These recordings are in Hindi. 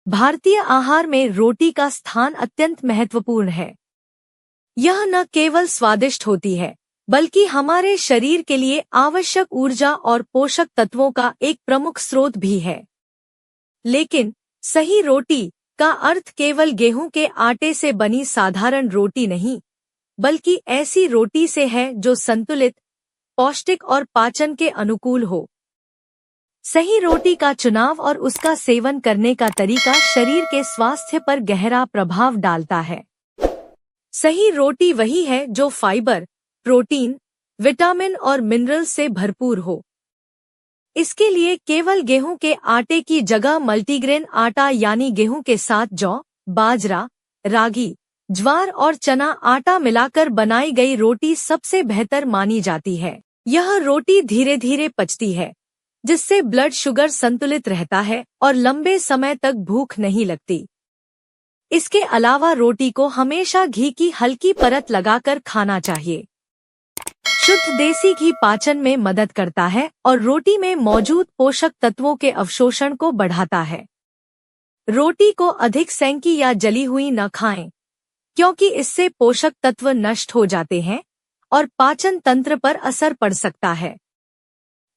भारतीय आहार में रोटी का स्थान अत्यंत महत्वपूर्ण है। यह न केवल स्वादिष्ट होती है, बल्कि हमारे शरीर के लिए आवश्यक ऊर्जा और पोषक तत्वों का एक प्रमुख स्रोत भी है। लेकिन सही रोटी का अर्थ केवल गेहूं के आटे से बनी साधारण रोटी नहीं, बल्कि ऐसी रोटी से है जो संतुलित, पौष्टिक और पाचन के अनुकूल हो। सही रोटी का चुनाव और उसका सेवन करने का तरीका शरीर के स्वास्थ्य पर गहरा प्रभाव डालता है। सही रोटी वही है जो फाइबर, प्रोटीन, विटामिन और मिनरल से भरपूर हो। इसके लिए केवल गेहूं के आटे की जगह मल्टीग्रेन आटा यानी गेहूं के साथ जौ, बाजरा, रागी, ज्वार और चना आटा मिलाकर बनाई गई रोटी सबसे बेहतर मानी जाती है। यह रोटी धीरे धीरे पचती है, जिससे ब्लड शुगर संतुलित रहता है और लंबे समय तक भूख नहीं लगती। इसके अलावा रोटी को हमेशा घी की हल्की परत लगाकर खाना चाहिए। शुद्ध देसी घी पाचन में मदद करता है और रोटी में मौजूद पोषक तत्वों के अवशोषण को बढ़ाता है। रोटी को अधिक सेंकी या जली हुई न खाएं, क्योंकि इससे पोषक तत्व नष्ट हो जाते हैं और पाचन तंत्र पर असर पड़ सकता है।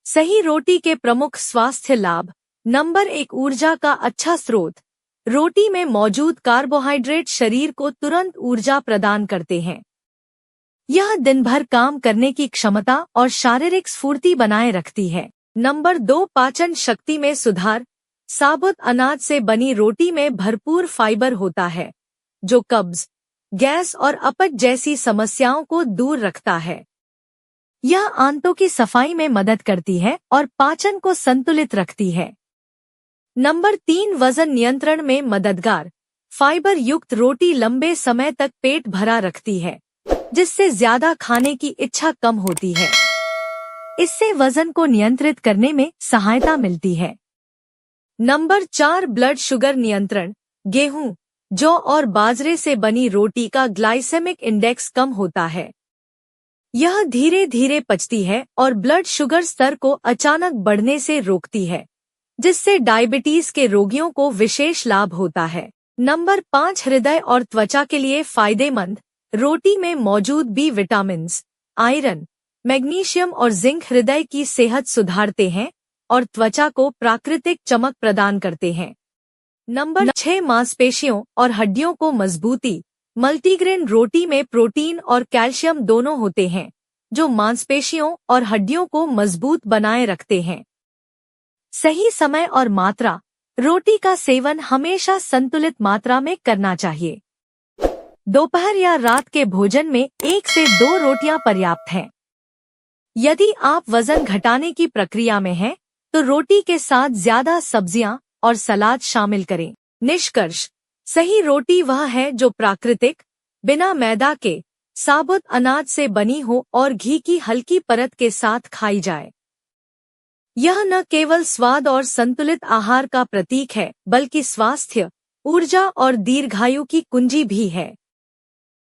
सही रोटी के प्रमुख स्वास्थ्य लाभ। नंबर 1, ऊर्जा का अच्छा स्रोत। रोटी में मौजूद कार्बोहाइड्रेट शरीर को तुरंत ऊर्जा प्रदान करते हैं। यह दिन भर काम करने की क्षमता और शारीरिक स्फूर्ति बनाए रखती है। नंबर 2, पाचन शक्ति में सुधार। साबुत अनाज से बनी रोटी में भरपूर फाइबर होता है, जो कब्ज, गैस और अपच जैसी समस्याओं को दूर रखता है। यह आंतों की सफाई में मदद करती है और पाचन को संतुलित रखती है। नंबर 3, वजन नियंत्रण में मददगार। फाइबर युक्त रोटी लंबे समय तक पेट भरा रखती है, जिससे ज्यादा खाने की इच्छा कम होती है। इससे वजन को नियंत्रित करने में सहायता मिलती है। नंबर 4, ब्लड शुगर नियंत्रण। गेहूं, जौ और बाजरे से बनी रोटी का ग्लाइसेमिक इंडेक्स कम होता है। यह धीरे धीरे पचती है और ब्लड शुगर स्तर को अचानक बढ़ने से रोकती है, जिससे डायबिटीज के रोगियों को विशेष लाभ होता है। नंबर 5, हृदय और त्वचा के लिए फायदेमंद। रोटी में मौजूद बी विटामिन्स, आयरन, मैग्नीशियम और जिंक हृदय की सेहत सुधारते हैं और त्वचा को प्राकृतिक चमक प्रदान करते हैं। नंबर 6, मांसपेशियों और हड्डियों को मजबूती। मल्टीग्रेन रोटी में प्रोटीन और कैल्शियम दोनों होते हैं, जो मांसपेशियों और हड्डियों को मजबूत बनाए रखते हैं। सही समय और मात्रा। रोटी का सेवन हमेशा संतुलित मात्रा में करना चाहिए। दोपहर या रात के भोजन में 1 से 2 रोटियां पर्याप्त हैं। यदि आप वजन घटाने की प्रक्रिया में हैं, तो रोटी के साथ ज्यादा सब्जियां और सलाद शामिल करें। निष्कर्ष। सही रोटी वह है जो प्राकृतिक, बिना मैदा के, साबुत अनाज से बनी हो और घी की हल्की परत के साथ खाई जाए। यह न केवल स्वाद और संतुलित आहार का प्रतीक है, बल्कि स्वास्थ्य, ऊर्जा और दीर्घायु की कुंजी भी है।